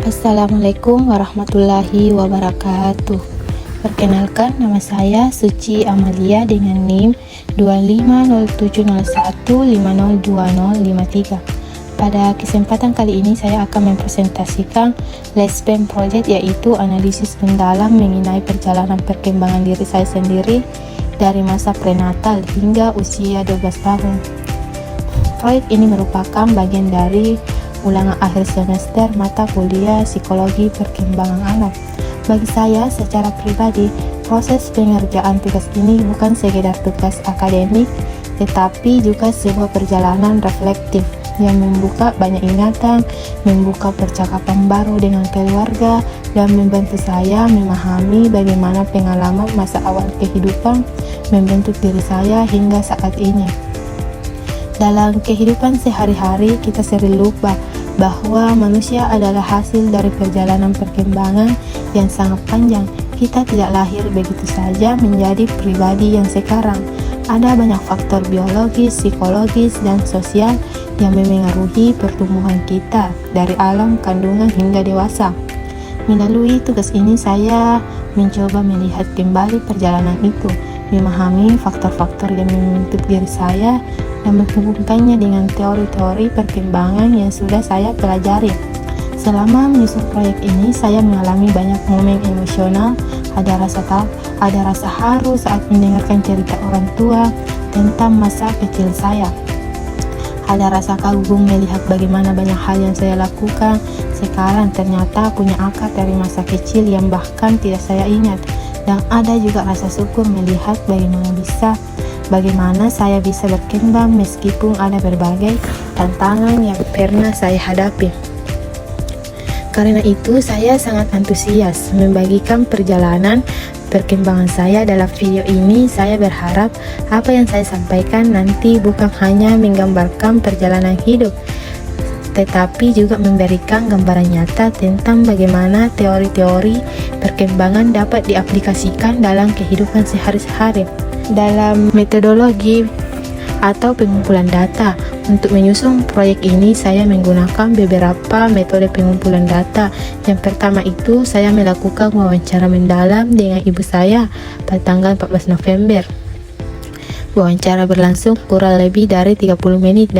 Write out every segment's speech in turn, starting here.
Assalamualaikum warahmatullahi wabarakatuh. Perkenalkan, nama saya Suci Amalia dengan NIM 250701502053. Pada kesempatan kali ini saya akan mempresentasikan LESPEM Project, yaitu analisis mendalam mengenai perjalanan perkembangan diri saya sendiri dari masa prenatal hingga usia 12 tahun. Proyek ini merupakan bagian dari ulangan akhir semester mata kuliah Psikologi Perkembangan Anak. Bagi saya secara pribadi, proses pengerjaan tugas ini bukan sekedar tugas akademik, tetapi juga sebuah perjalanan reflektif yang membuka banyak ingatan, membuka percakapan baru dengan keluarga, dan membantu saya memahami bagaimana pengalaman masa awal kehidupan membentuk diri saya hingga saat ini. Dalam kehidupan sehari-hari, kita sering lupa bahwa manusia adalah hasil dari perjalanan perkembangan yang sangat panjang. Kita tidak lahir begitu saja menjadi pribadi yang sekarang. Ada banyak faktor biologis, psikologis, dan sosial yang memengaruhi pertumbuhan kita dari alam kandungan hingga dewasa. Melalui tugas ini, saya mencoba melihat kembali perjalanan itu, memahami faktor-faktor yang membentuk diri saya, dan menghubungkannya dengan teori-teori perkembangan yang sudah saya pelajari. Selama menyusun proyek ini, saya mengalami banyak momen emosional. Ada rasa haru saat mendengarkan cerita orang tua tentang masa kecil saya. Ada rasa kagum melihat bagaimana banyak hal yang saya lakukan sekarang ternyata punya akar dari masa kecil yang bahkan tidak saya ingat. Dan ada juga rasa syukur melihat bagaimana saya bisa berkembang meskipun ada berbagai tantangan yang pernah saya hadapi. Karena itu, saya sangat antusias membagikan perjalanan perkembangan saya dalam video ini. Saya berharap apa yang saya sampaikan nanti bukan hanya menggambarkan perjalanan hidup, tetapi juga memberikan gambaran nyata tentang bagaimana teori-teori perkembangan dapat diaplikasikan dalam kehidupan sehari-hari. Dalam metodologi atau pengumpulan data, untuk menyusun proyek ini saya menggunakan beberapa metode pengumpulan data. Yang pertama itu, saya melakukan wawancara mendalam dengan ibu saya pada tanggal 14 November. Wawancara berlangsung kurang lebih dari 30 menit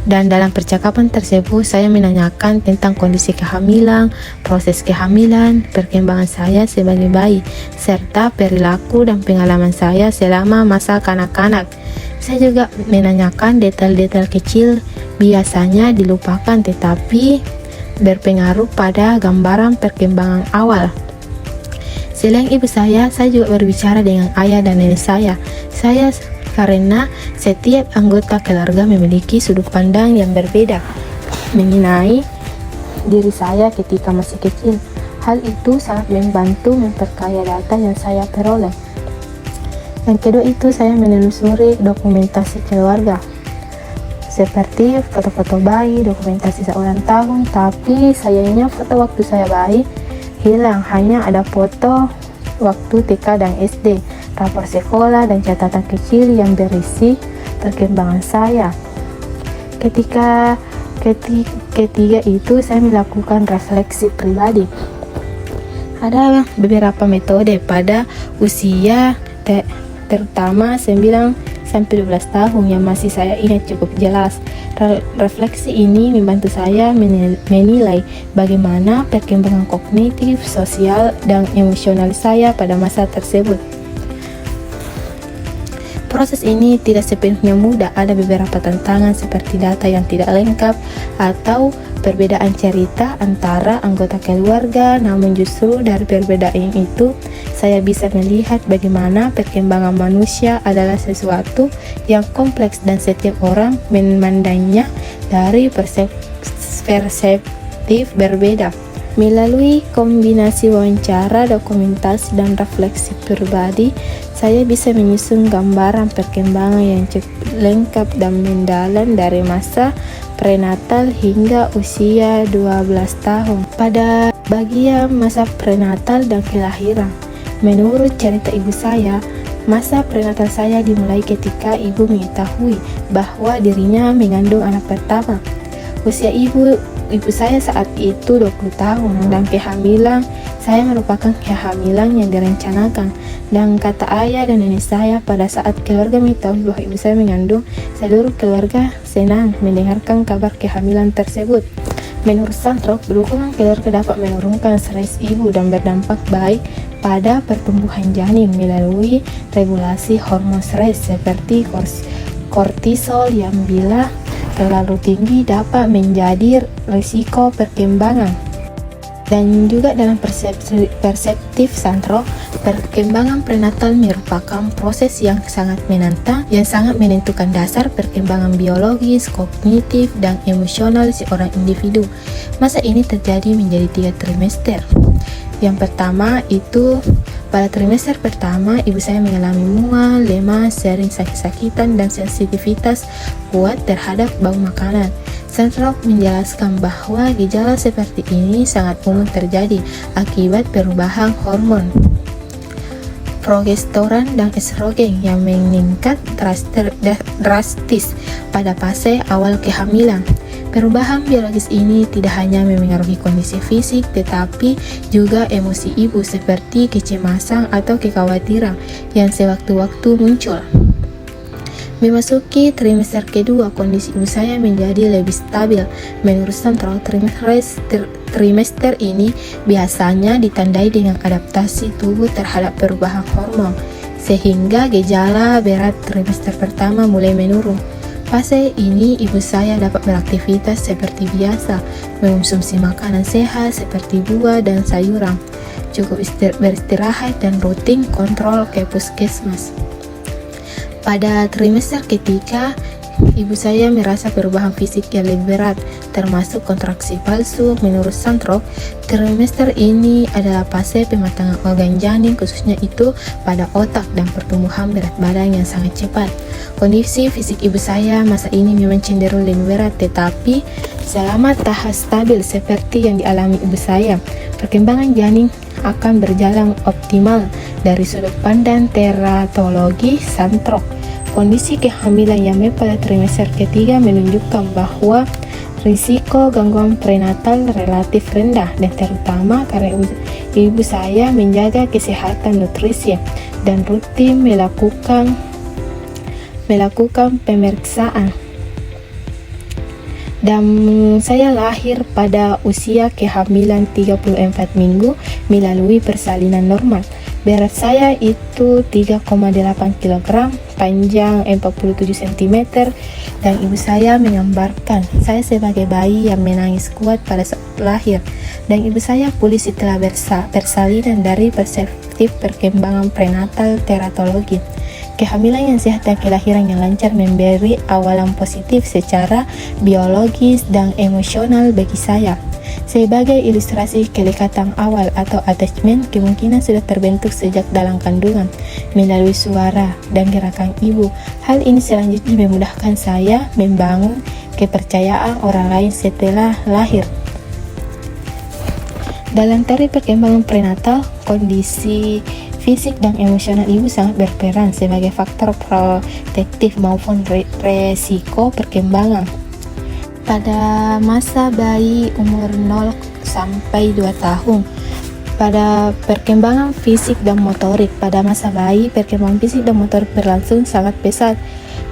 dan dalam percakapan tersebut saya menanyakan tentang kondisi kehamilan, proses kehamilan, perkembangan saya sebagai bayi, serta perilaku dan pengalaman saya selama masa kanak-kanak. Saya juga menanyakan detail-detail kecil biasanya dilupakan tetapi berpengaruh pada gambaran perkembangan awal. Selain ibu saya juga berbicara dengan ayah dan nenek saya. Karena setiap anggota keluarga memiliki sudut pandang yang berbeda mengenai diri saya ketika masih kecil. Hal itu sangat membantu memperkaya data yang saya peroleh. Yang kedua itu, saya menelusuri dokumentasi keluarga seperti foto-foto bayi, dokumentasi seorang tahun, tapi sayangnya foto waktu saya bayi hilang. Hanya ada foto waktu TK dan SD, rapor sekolah, dan catatan kecil yang berisi perkembangan saya. Ketiga itu, saya melakukan refleksi pribadi. Ada beberapa metode pada usia terutama 9-12 tahun yang masih saya ingat cukup jelas. Refleksi ini membantu saya menilai bagaimana perkembangan kognitif, sosial, dan emosional saya pada masa tersebut. Proses ini tidak sepenuhnya mudah. Ada beberapa tantangan seperti data yang tidak lengkap atau perbedaan cerita antara anggota keluarga. Namun justru dari perbedaan itu, saya bisa melihat bagaimana perkembangan manusia adalah sesuatu yang kompleks dan setiap orang memandangnya dari perspektif berbeda. Melalui kombinasi wawancara, dokumentasi, dan refleksi pribadi, saya bisa menyusun gambaran perkembangan yang cukup lengkap dan mendalam dari masa prenatal hingga usia 12 tahun. Pada bagian masa prenatal dan kelahiran, menurut cerita ibu saya, masa prenatal saya dimulai ketika ibu mengetahui bahwa dirinya mengandung anak pertama. Usia ibu ibu saya saat itu 20 tahun dan kehamilan saya merupakan kehamilan yang direncanakan. Dan kata ayah dan nenek saya pada saat keluarga mengetahui bahwa ibu saya mengandung, seluruh keluarga senang mendengarkan kabar kehamilan tersebut. Menurut Santrok, dukungan keluarga dapat menurunkan stres ibu dan berdampak baik pada pertumbuhan janin melalui regulasi hormon stres seperti kortisol yang bila terlalu tinggi dapat menjadi risiko perkembangan. Dan juga dalam perspektif Santrok, perkembangan prenatal merupakan proses yang sangat menantang, yang sangat menentukan dasar perkembangan biologis, kognitif, dan emosional seorang individu. Masa ini terjadi menjadi 3 trimester. Yang pertama itu pada trimester pertama, ibu saya mengalami mual, lemas, sering sakit-sakitan, dan sensitivitas kuat terhadap bau makanan. Santrok menjelaskan bahwa gejala seperti ini sangat umum terjadi akibat perubahan hormon progesteron dan estrogen yang meningkat drastis pada fase awal kehamilan. Perubahan biologis ini tidak hanya memengaruhi kondisi fisik, tetapi juga emosi ibu seperti kecemasan atau kekhawatiran yang sewaktu-waktu muncul. Memasuki trimester kedua, kondisi ibu saya menjadi lebih stabil. Menurut Santrok, trimester ini biasanya ditandai dengan adaptasi tubuh terhadap perubahan hormon, sehingga gejala berat trimester pertama mulai menurun. Fase ini ibu saya dapat beraktivitas seperti biasa, mengonsumsi makanan sehat seperti buah dan sayuran, cukup beristirahat dan rutin kontrol ke puskesmas. Pada trimester ketiga, ibu saya merasa perubahan fisik yang lebih berat, termasuk kontraksi palsu. Menurut Santrok, trimester ini adalah fase pematangan organ janin, khususnya itu pada otak dan pertumbuhan berat badan yang sangat cepat. Kondisi fisik ibu saya masa ini memang cenderung lebih berat, tetapi selama tahap stabil seperti yang dialami ibu saya, perkembangan janin akan berjalan optimal dari sudut pandang teratologi Santrok. Kondisi kehamilan yang pada trimester ketiga menunjukkan bahwa risiko gangguan prenatal relatif rendah, dan terutama karena ibu saya menjaga kesehatan nutrisi dan rutin melakukan pemeriksaan. Dan saya lahir pada usia kehamilan 34 minggu melalui persalinan normal. Berat saya itu 3,8 kg, panjang 47 cm, dan ibu saya menggambarkan saya sebagai bayi yang menangis kuat pada saat lahir. Dan ibu saya pulih setelah persalinan dari perspektif perkembangan prenatal teratologi. Kehamilan yang sehat dan kelahiran yang lancar memberi awalan positif secara biologis dan emosional bagi saya. Sebagai ilustrasi kelekatan awal atau attachment kemungkinan sudah terbentuk sejak dalam kandungan melalui suara dan gerakan ibu. Hal ini selanjutnya memudahkan saya membangun kepercayaan orang lain setelah lahir. Dalam teori perkembangan prenatal, kondisi fisik dan emosional ibu sangat berperan sebagai faktor protektif maupun resiko perkembangan. Pada masa bayi umur 0 sampai 2 tahun, pada perkembangan fisik dan motorik. Pada masa bayi, perkembangan fisik dan motorik berlangsung sangat pesat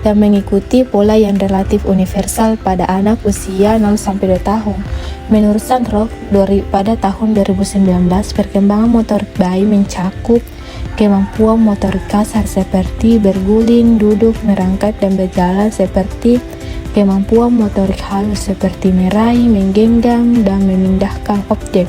dan mengikuti pola yang relatif universal pada anak usia 0 sampai 2 tahun. Menurut Santrok, pada tahun 2019, perkembangan motorik bayi mencakup kemampuan motorik kasar seperti berguling, duduk, merangkak, dan berjalan, seperti kemampuan motorik halus seperti meraih, menggenggam, dan memindahkan objek.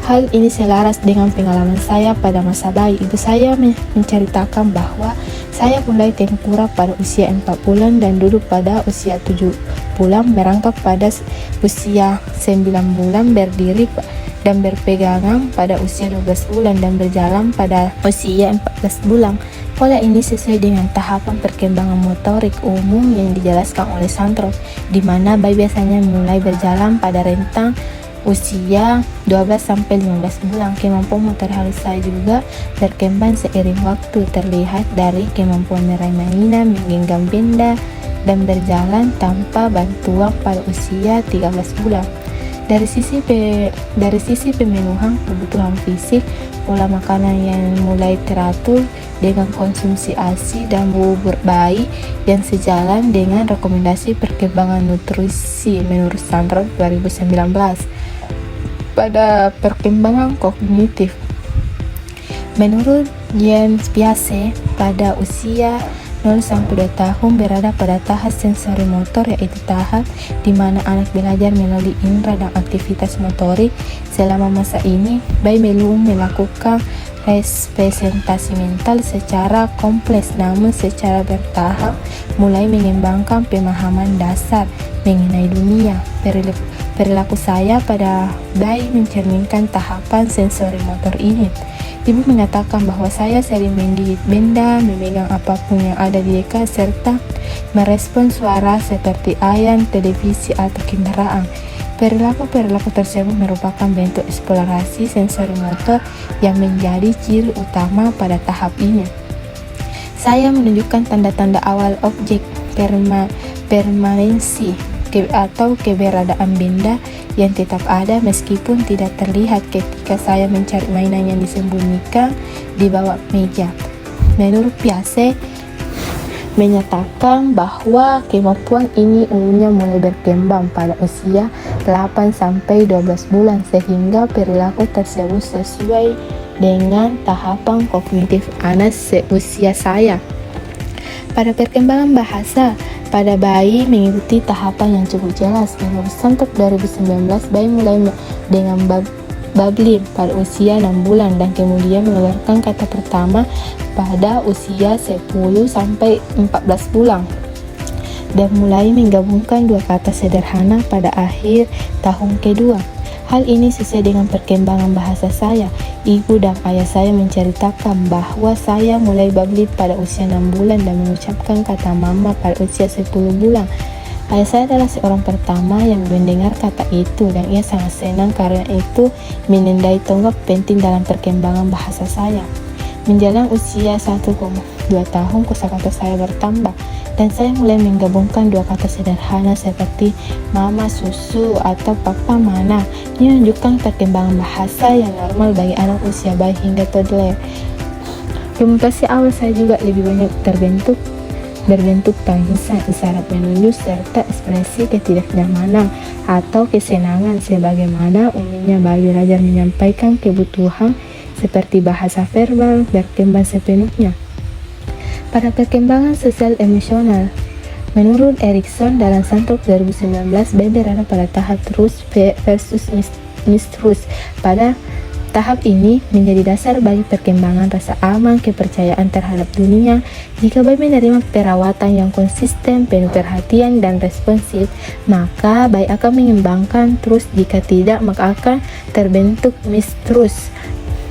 Hal ini selaras dengan pengalaman saya pada masa bayi. Ibu saya menceritakan bahwa saya mulai tengkurap pada usia 4 bulan dan duduk pada usia 7 bulan, merangkak pada usia 9 bulan, berdiri dan berpegangan pada usia 12 bulan, dan berjalan pada usia 14 bulan. Pola ini sesuai dengan tahapan perkembangan motorik umum yang dijelaskan oleh Santrok, di mana bayi biasanya mulai berjalan pada rentang usia 12-15 bulan. Kemampuan motor halus saya juga berkembang seiring waktu, terlihat dari kemampuan meraih mainan, menggenggam benda, dan berjalan tanpa bantuan pada usia 13 bulan. Dari sisi pemenuhan kebutuhan fisik, pola makanan yang mulai teratur dengan konsumsi ASI dan bubur bayi yang sejalan dengan rekomendasi perkembangan nutrisi menurut Standard 2019. Pada perkembangan kognitif, menurut James Piaget, pada usia 0-2 tahun berada pada tahap sensori motor, yaitu tahap di mana anak belajar melalui indera dan aktivitas motorik. Selama masa ini, bayi belum melakukan representasi mental secara kompleks, namun secara bertahap mulai mengembangkan pemahaman dasar mengenai dunia. Perilaku saya pada bayi mencerminkan tahapan sensori motor ini. Ibu mengatakan bahwa saya sering menggigit benda, memegang apapun yang ada di dekat, serta merespon suara seperti ayam, televisi, atau kendaraan. Perilaku tersebut merupakan bentuk eksplorasi sensori motor yang menjadi ciri utama pada tahap ini. Saya menunjukkan tanda-tanda awal objek permanensi atau keberadaan benda yang tetap ada meskipun tidak terlihat ketika saya mencari mainan yang disembunyikan di bawah meja. Menurut Piaget, menyatakan bahwa kemampuan ini umumnya mulai berkembang pada usia 8-12 bulan, sehingga perilaku tersebut sesuai dengan tahapan kognitif anak seusia saya. Pada perkembangan bahasa, pada bayi mengikuti tahapan yang cukup jelas. Menurut Standard 2019, bayi mulai dengan babbling pada usia 6 bulan dan kemudian mengeluarkan kata pertama pada usia 10-14 bulan dan mulai menggabungkan dua kata sederhana pada akhir tahun kedua. Hal ini sesuai dengan perkembangan bahasa saya. Ibu dan ayah saya menceritakan bahwa saya mulai babbling pada usia 6 bulan dan mengucapkan kata mama pada usia 10 bulan. Ayah saya adalah seorang pertama yang mendengar kata itu dan ia sangat senang karena itu menandai tonggak penting dalam perkembangan bahasa saya. Menjelang usia 1,2 tahun, kosakata saya bertambah dan saya mulai menggabungkan dua kata sederhana seperti mama susu atau papa mana. Ini menunjukkan perkembangan bahasa yang normal bagi anak usia bayi hingga toddler. Komunikasi awal saya juga lebih banyak berbentuk tangisan, isyarat menunjuk, serta ekspresi ketidaknyamanan atau kesenangan, sebagaimana umumnya bayi belajar menyampaikan kebutuhan seperti bahasa verbal berkembang sepenuhnya. Pada perkembangan sosial emosional, menurut Erikson dalam Standard 2019, bayi berada pada tahap trust versus mistrust. Pada tahap ini menjadi dasar bagi perkembangan rasa aman, kepercayaan terhadap dunia. Jika bayi menerima perawatan yang konsisten, penuh perhatian, dan responsif, maka bayi akan mengembangkan trust. Jika tidak, maka akan terbentuk mistrust.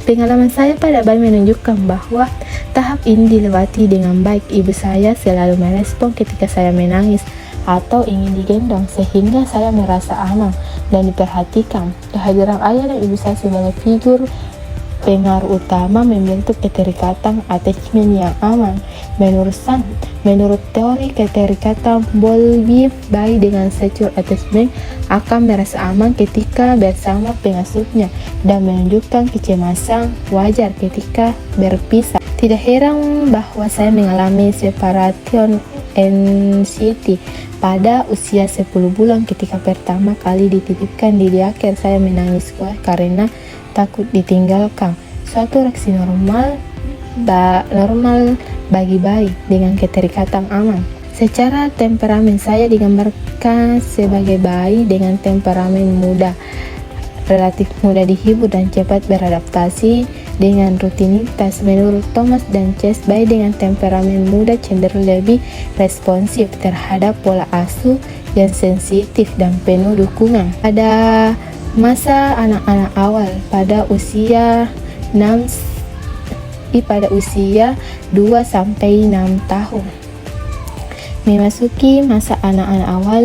Pengalaman saya pada bayi menunjukkan bahwa tahap ini dilewati dengan baik. Ibu saya selalu merespon ketika saya menangis atau ingin digendong, sehingga saya merasa aman dan diperhatikan. Kehadiran ayah dan ibu saya sebagai figur pengaruh utama membentuk keterikatan attachment yang aman. Menurut teori keterikatan Bowlby, bayi dengan secure attachment akan merasa aman ketika bersama pengasuhnya dan menunjukkan kecemasan wajar ketika berpisah. Tidak heran bahwa saya mengalami separation anxiety pada usia 10 bulan ketika pertama kali dititipkan di daycare. Saya menangis kuat karena takut ditinggalkan. Suatu reaksi normal bagi bayi dengan keterikatan aman. Secara temperamen, saya digambarkan sebagai bayi dengan temperamen muda, relatif mudah dihibur dan cepat beradaptasi dengan rutinitas. Menurut Thomas dan Chase, bayi dengan temperamen muda cenderung lebih responsif terhadap pola asuh yang sensitif dan penuh dukungan. Pada masa anak-anak awal, pada usia 2-6 tahun. Memasuki masa anak-anak awal,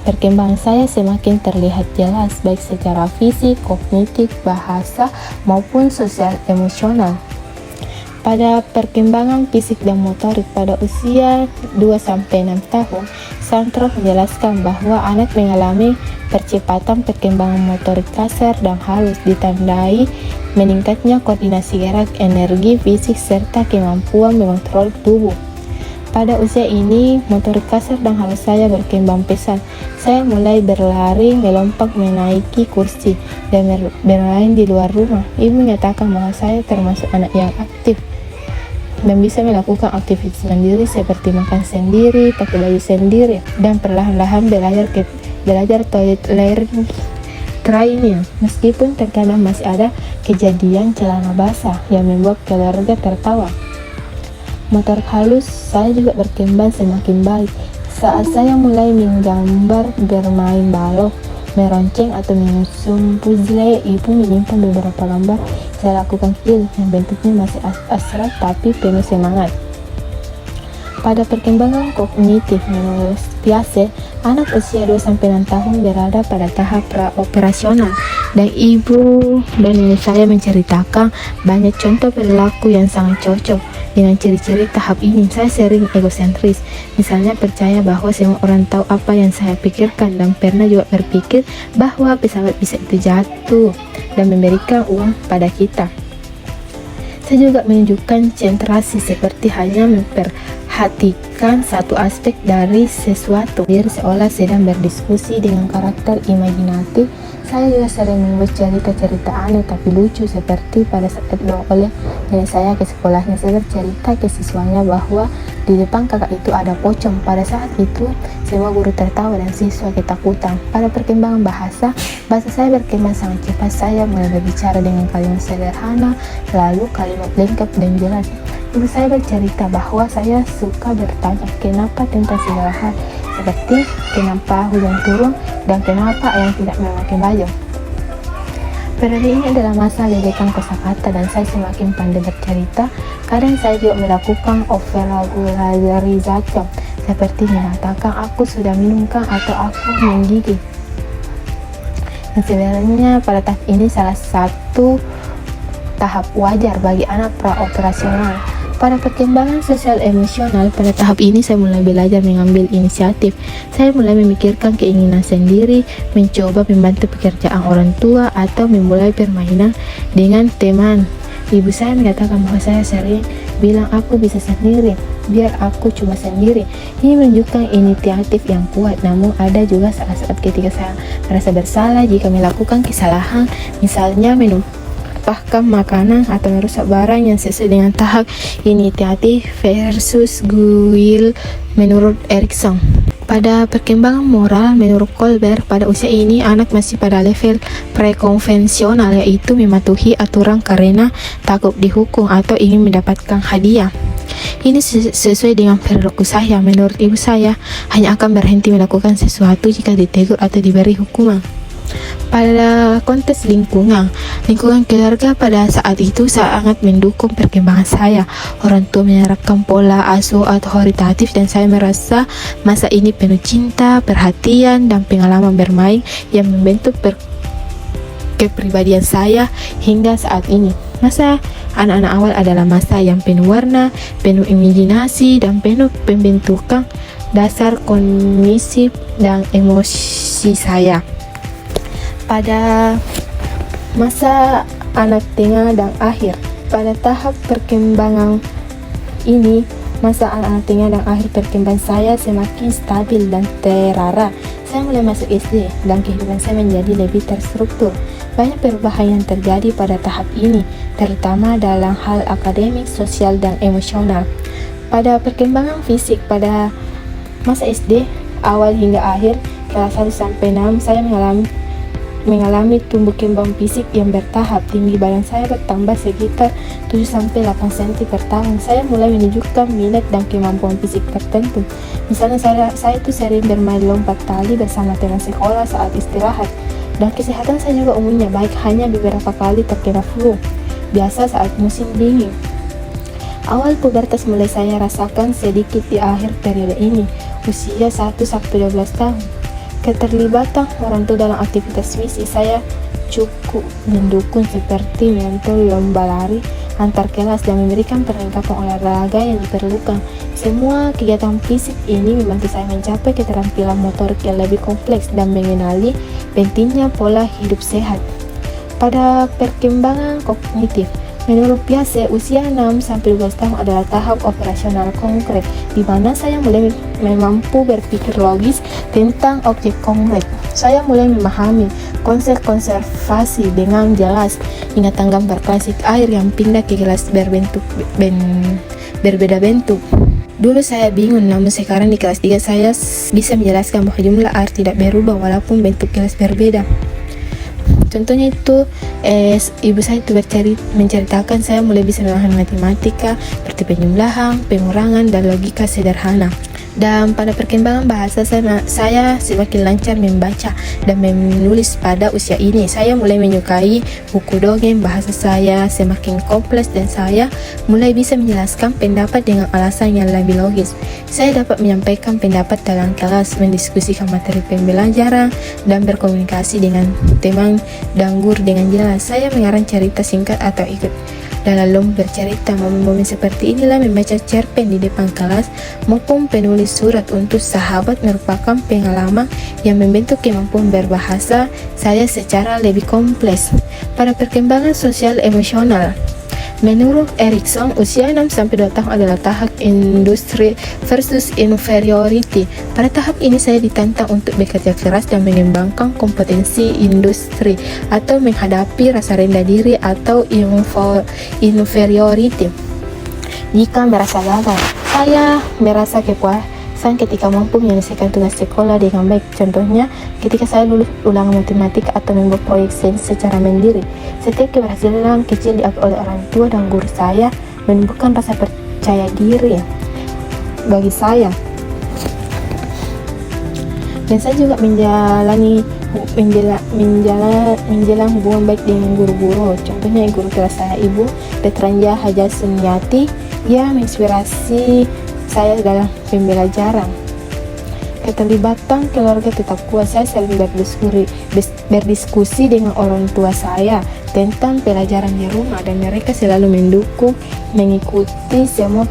perkembangan saya semakin terlihat jelas, baik secara fisik, kognitif, bahasa, maupun sosial emosional. Pada perkembangan fisik dan motorik pada usia 2-6 tahun, Sandroff menjelaskan bahwa anak mengalami percepatan perkembangan motorik kasar dan halus ditandai meningkatnya koordinasi gerak, energi fisik, serta kemampuan mengontrol tubuh. Pada usia ini, motorik kasar dan halus saya berkembang pesat. Saya mulai berlari, melompat, menaiki kursi, dan bermain di luar rumah. Ibu menyatakan bahwa saya termasuk anak yang aktif dan bisa melakukan aktivitas sendiri seperti makan sendiri, pakai baju sendiri, dan perlahan-lahan belajar toilet training. Meskipun terkadang masih ada kejadian celana basah yang membuat keluarga tertawa. Motor halus saya juga berkembang semakin baik. Saat saya mulai menggambar, bermain balok, meronceng atau menyusun puzzle, ibu menyimpan beberapa gambar saya lakukan kecil yang bentuknya masih abstrak tapi penuh semangat. Pada perkembangan kognitif menurut Piaget, anak usia 2-6 tahun berada pada tahap pra-operasional, dan ibu dan nenek saya menceritakan banyak contoh perilaku yang sangat cocok dengan ciri-ciri tahap ini. Saya sering egosentris, misalnya percaya bahwa semua orang tahu apa yang saya pikirkan, dan pernah juga berpikir bahwa pesawat bisa itu jatuh dan memberikan uang pada kita. Saya juga menunjukkan konsentrasi seperti hanya memperhatikan satu aspek dari sesuatu, seolah sedang berdiskusi dengan karakter imajinatif. Saya juga sering membuat cerita-cerita aneh tapi lucu, seperti pada saat dibawa oleh nenek saya ke sekolahnya. Saya bercerita ke siswanya bahwa di depan kakak itu ada pocong. Pada saat itu semua guru tertawa dan siswa ketakutan. Pada perkembangan bahasa saya berkembang sangat cepat. Saya mulai berbicara dengan kalimat sederhana, lalu kalimat lengkap dan jelas. Ibu saya bercerita bahwa saya suka bertanya kenapa tentang segala hal, seperti kenapa hujan turun dan kenapa ayam tidak memakai baju. Periode ini adalah masa ledekan kosakata dan saya semakin pandai bercerita. Kadang saya juga melakukan overregularization, seperti mengatakan aku sudah minumkan atau aku menggigit. Dan sebenarnya pada tahap ini salah satu tahap wajar bagi anak pra-operasional. Pada perkembangan sosial emosional, pada tahap ini saya mulai belajar mengambil inisiatif. Saya mulai memikirkan keinginan sendiri, mencoba membantu pekerjaan orang tua, atau memulai permainan dengan teman. Ibu saya mengatakan bahwa saya sering bilang aku bisa sendiri, biar aku cuma sendiri. Ini menunjukkan inisiatif yang kuat, namun ada juga saat-saat ketika saya merasa bersalah jika melakukan kesalahan, misalnya menumpahkan makanan atau merusak barang yang sesuai dengan tahap inisiatif versus guil menurut Erikson. Pada perkembangan moral menurut Kohlberg, pada usia ini anak masih pada level prekonvensional, yaitu mematuhi aturan karena takut dihukum atau ingin mendapatkan hadiah. Ini sesuai dengan perilaku saya. Menurut ibu saya hanya akan berhenti melakukan sesuatu jika ditegur atau diberi hukuman. Pada konteks lingkungan keluarga pada saat itu sangat mendukung perkembangan saya. Orang tua menerapkan pola asuh otoritatif dan saya merasa masa ini penuh cinta, perhatian, dan pengalaman bermain yang membentuk kepribadian saya hingga saat ini. Masa anak-anak awal adalah masa yang penuh warna, penuh imajinasi, dan penuh pembentukan dasar kognitif dan emosi saya. Pada masa anak tengah dan akhir, pada tahap perkembangan ini, masa anak tengah dan akhir perkembangan saya semakin stabil dan terarah. Saya mulai masuk SD dan kehidupan saya menjadi lebih terstruktur. Banyak perubahan yang terjadi pada tahap ini, terutama dalam hal akademik, sosial, dan emosional. Pada perkembangan fisik pada masa SD awal hingga akhir kelas 1-6, saya mengalami tumbuh kembang fisik yang bertahap. Tinggi badan saya bertambah sekitar 7-8 cm per tahun. Saya mulai menunjukkan minat dan kemampuan fisik tertentu. Misalnya saya itu sering bermain lompat tali bersama teman sekolah saat istirahat. Dan kesehatan saya juga umumnya baik, hanya beberapa kali terkena flu biasa saat musim dingin. Awal pubertas mulai saya rasakan sedikit di akhir periode ini, usia 1-12 tahun. Keterlibatan orang tua dalam aktivitas fisik saya cukup mendukung, seperti menonton lomba lari antar kelas dan memberikan perlengkapan olahraga yang diperlukan. Semua kegiatan fisik ini membantu saya mencapai keterampilan motorik yang lebih kompleks dan mengenali pentingnya pola hidup sehat. Pada perkembangan kognitif, menurut Piaget, usia 6-12 tahun adalah tahap operasional konkret, di mana saya mulai mampu berpikir logis tentang objek konkret. Saya mulai memahami konsep konservasi dengan jelas, ingatan gambar klasik air yang pindah ke gelas berbeda bentuk. Dulu saya bingung, namun sekarang di kelas 3 saya bisa menjelaskan bahwa jumlah air tidak berubah walaupun bentuk gelas berbeda. Contohnya itu, ibu saya itu menceritakan saya mulai bisa memahami matematika, seperti penjumlahan, pengurangan, dan logika sederhana. Dan pada perkembangan bahasa saya semakin lancar membaca dan menulis pada usia ini. Saya mulai menyukai buku dongeng, bahasa saya semakin kompleks dan saya mulai bisa menjelaskan pendapat dengan alasan yang lebih logis. Saya dapat menyampaikan pendapat dalam kelas, mendiskusikan materi pembelajaran, dan berkomunikasi dengan teman dan guru dengan jelas. Saya mengarang cerita singkat atau ikut dalam lomba bercerita. Momen-momen seperti inilah membaca cerpen di depan kelas maupun penulis surat untuk sahabat merupakan pengalaman yang membentuk kemampuan berbahasa saya secara lebih kompleks. Pada perkembangan sosial emosional, menurut Erikson, usia 6-2 tahun adalah tahap industri versus inferiority. Pada tahap ini saya ditantang untuk bekerja keras dan mengembangkan kompetensi industri atau menghadapi rasa rendah diri atau inferiority. Jika merasa gagal, saya merasa kepuasan ketika mampu menyelesaikan tugas sekolah dengan baik. Contohnya, ketika saya lulus ulangan matematika atau membuat proyek sains secara mandiri. Setiap keberhasilan kecil diakui oleh orang tua dan guru saya menumbuhkan rasa percaya diri bagi saya. Dan saya juga menjalin hubungan baik dengan guru-guru. Contohnya guru kelas saya, Ibu Petranja Haja Sunyati, dia menginspirasi saya dalam pembelajaran. Keterlibatan keluarga tetap kuat. Saya sering berdiskusi dengan orang tua saya tentang pelajaran di rumah dan mereka selalu mendukung, mengikuti semua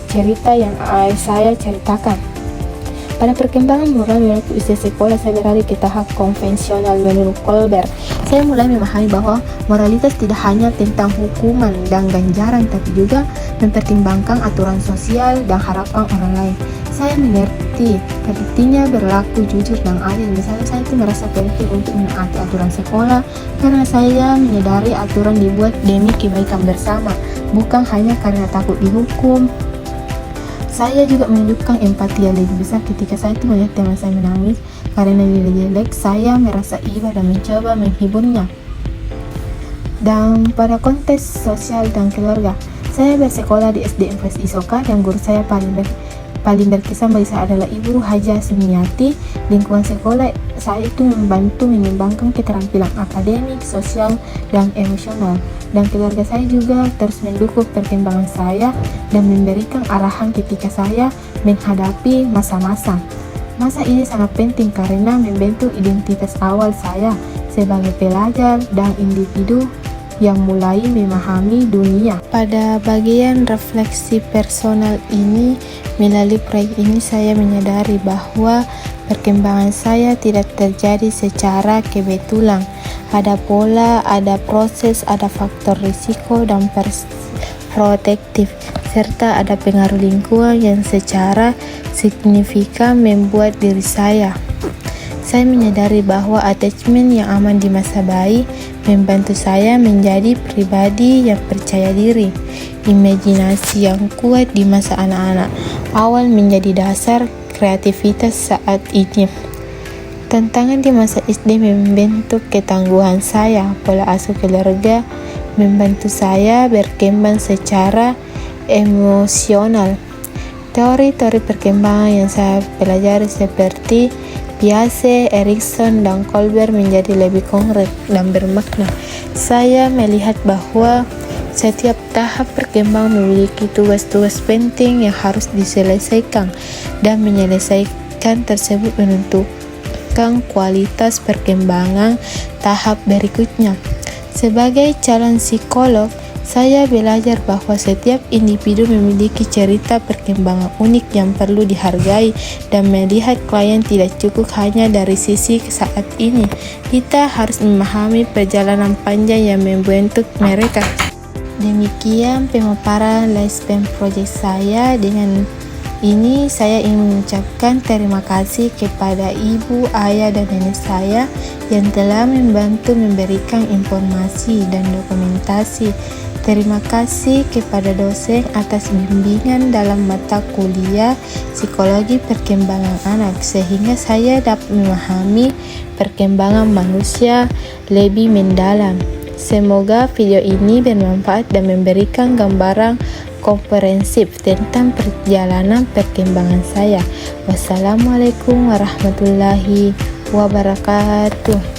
cerita yang saya ceritakan. Pada perkembangan moral menurut usia sekolah, saya beralih ke tahap konvensional menurut Colbert. Saya mulai memahami bahwa moralitas tidak hanya tentang hukuman dan ganjaran, tapi juga mempertimbangkan aturan sosial dan harapan orang lain. Saya mengerti pentingnya berlaku jujur dan adil. Misalnya saya itu merasa penting untuk menaati aturan sekolah karena saya menyadari aturan dibuat demi kebaikan bersama, bukan hanya karena takut dihukum. Saya juga menunjukkan empati yang lebih besar ketika saya itu melihat teman saya menangis karena nilai jelek. Saya merasa iba dan mencoba menghiburnya. Dan pada konteks sosial dan keluarga, saya bersekolah di SD Infas Isoka dan guru saya paling berkesan bagi saya adalah Ibu Haja Sumiati. Lingkungan sekolah saya itu membantu mengembangkan keterampilan akademik, sosial, dan emosional. Dan keluarga saya juga terus mendukung perkembangan saya dan memberikan arahan ketika saya menghadapi masa ini sangat penting karena membentuk identitas awal saya sebagai pelajar dan individu yang mulai memahami dunia. Pada bagian refleksi personal ini, melalui proyek ini saya menyadari bahwa perkembangan saya tidak terjadi secara kebetulan. Ada pola, ada proses, ada faktor risiko dan protektif, serta ada pengaruh lingkungan yang secara signifikan membuat diri saya. Saya menyadari bahwa attachment yang aman di masa bayi membantu saya menjadi pribadi yang percaya diri. Imajinasi yang kuat di masa anak-anak awal menjadi dasar kreativitas saat ini. Tantangan di masa SD membentuk ketangguhan saya. Pola asuh keluarga membantu saya berkembang secara emosional. Teori-teori perkembangan yang saya pelajari seperti Piaget, Erikson, dan Colbert menjadi lebih konkret dan bermakna. Saya melihat bahwa setiap tahap perkembangan memiliki tugas-tugas penting yang harus diselesaikan, dan menyelesaikan tersebut menentukan kualitas perkembangan tahap berikutnya. Sebagai calon psikolog, Saya belajar bahwa setiap individu memiliki cerita perkembangan unik yang perlu dihargai dan melihat klien tidak cukup hanya dari sisi saat ini. Kita harus memahami perjalanan panjang yang membentuk mereka. Demikian pemaparan lifespan project saya. Dengan ini saya ingin mengucapkan terima kasih kepada ibu, ayah, dan nenek saya yang telah membantu memberikan informasi dan dokumentasi. Terima kasih kepada dosen atas bimbingan dalam mata kuliah psikologi perkembangan anak, sehingga saya dapat memahami perkembangan manusia lebih mendalam. Semoga video ini bermanfaat dan memberikan gambaran komprehensif tentang perjalanan perkembangan saya. Wassalamualaikum warahmatullahi wabarakatuh.